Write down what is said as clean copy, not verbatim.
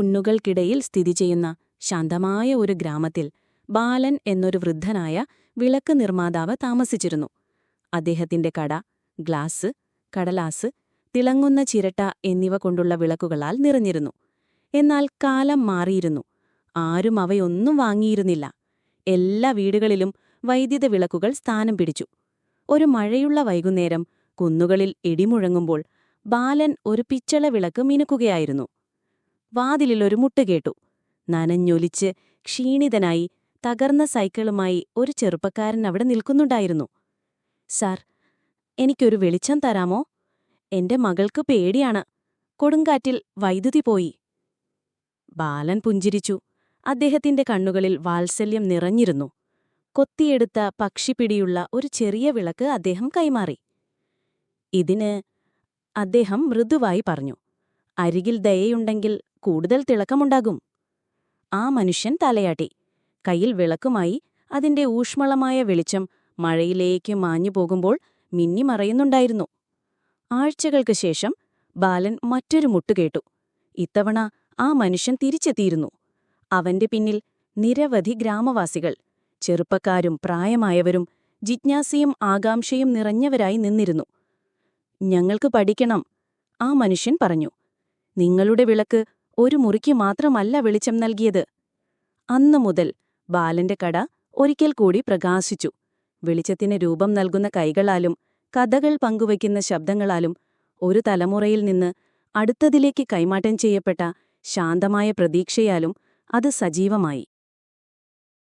കുന്നുകൾക്കിടയിൽ സ്ഥിതി ചെയ്യുന്ന ശാന്തമായ ഒരു ഗ്രാമത്തിൽ ബാലൻ എന്നൊരു വൃദ്ധനായ വിളക്ക് നിർമ്മാതാവ് താമസിച്ചിരുന്നു. അദ്ദേഹത്തിന്റെ കട ഗ്ലാസ്, കടലാസ്, തിളങ്ങുന്ന ചിരട്ട എന്നിവ കൊണ്ടുള്ള വിളക്കുകളാൽ നിറഞ്ഞിരുന്നു. എന്നാൽ കാലം മാറിയിരുന്നു. ആരും അവയൊന്നും വാങ്ങിയിരുന്നില്ല. എല്ലാ വീടുകളിലും വൈദ്യുത വിളക്കുകൾ സ്ഥാനം പിടിച്ചു. ഒരു മഴയുള്ള വൈകുന്നേരം കുന്നുകളിൽ ഇടിമുഴങ്ങുമ്പോൾ ബാലൻ ഒരു പിച്ചള വിളക്ക് മിനുക്കുകയായിരുന്നു. വാതിലിലൊരു മുട്ട് കേട്ടു. നനഞ്ഞൊലിച്ച് ക്ഷീണിതനായി തകർന്ന സൈക്കിളുമായി ഒരു ചെറുപ്പക്കാരൻ അവിടെ നിൽക്കുന്നുണ്ടായിരുന്നു. "സാർ, എനിക്കൊരു വെളിച്ചം തരാമോ? എന്റെ മകൾക്ക് പേടിയാണ്. കൊടുങ്കാറ്റിൽ വൈദ്യുതി പോയി." ബാലൻ പുഞ്ചിരിച്ചു. അദ്ദേഹത്തിന്റെ കണ്ണുകളിൽ വാത്സല്യം നിറഞ്ഞിരുന്നു. കൊത്തിയെടുത്ത പക്ഷിപ്പിടിയുള്ള ഒരു ചെറിയ വിളക്ക് അദ്ദേഹം കൈമാറി. "ഇതിന്," അദ്ദേഹം മൃദുവായി പറഞ്ഞു, "അരികിൽ ദയയുണ്ടെങ്കിൽ കൂടുതൽ തിളക്കമുണ്ടാകും." ആ മനുഷ്യൻ തലയാട്ടി. കയ്യിൽ വിളക്കുമായി അതിന്റെ ഊഷ്മളമായ വെളിച്ചം മഴയിലേക്ക് മാഞ്ഞു പോകുമ്പോൾ മിന്നിമറയുന്നുണ്ടായിരുന്നു. ആഴ്ചകൾക്ക് ശേഷം ബാലൻ മറ്റൊരു മുട്ടുകേട്ടു. ഇത്തവണ ആ മനുഷ്യൻ തിരിച്ചെത്തിയിരുന്നു. അവന്റെ പിന്നിൽ നിരവധി ഗ്രാമവാസികൾ, ചെറുപ്പക്കാരും പ്രായമായവരും, ജിജ്ഞാസയും ആകാംക്ഷയും നിറഞ്ഞവരായി നിന്നിരുന്നു. "ഞങ്ങൾക്ക് പഠിക്കണം," ആ മനുഷ്യൻ പറഞ്ഞു. "നിങ്ങളുടെ വിളക്ക് ഒരു മുറിക്ക് മാത്രമല്ല വെളിച്ചം നൽകിയത്." അന്നുമുതൽ ബാലന്റെ കട ഒരിക്കൽ കൂടി പ്രകാശിച്ചു. വെളിച്ചത്തിന് രൂപം നൽകുന്ന കൈകളാലും കഥകൾ പങ്കുവയ്ക്കുന്ന ശബ്ദങ്ങളാലും ഒരു തലമുറയിൽ നിന്ന് അടുത്തതിലേക്ക് കൈമാറ്റം ചെയ്യപ്പെട്ട ശാന്തമായ പ്രതീക്ഷയാലും അത് സജീവമായി.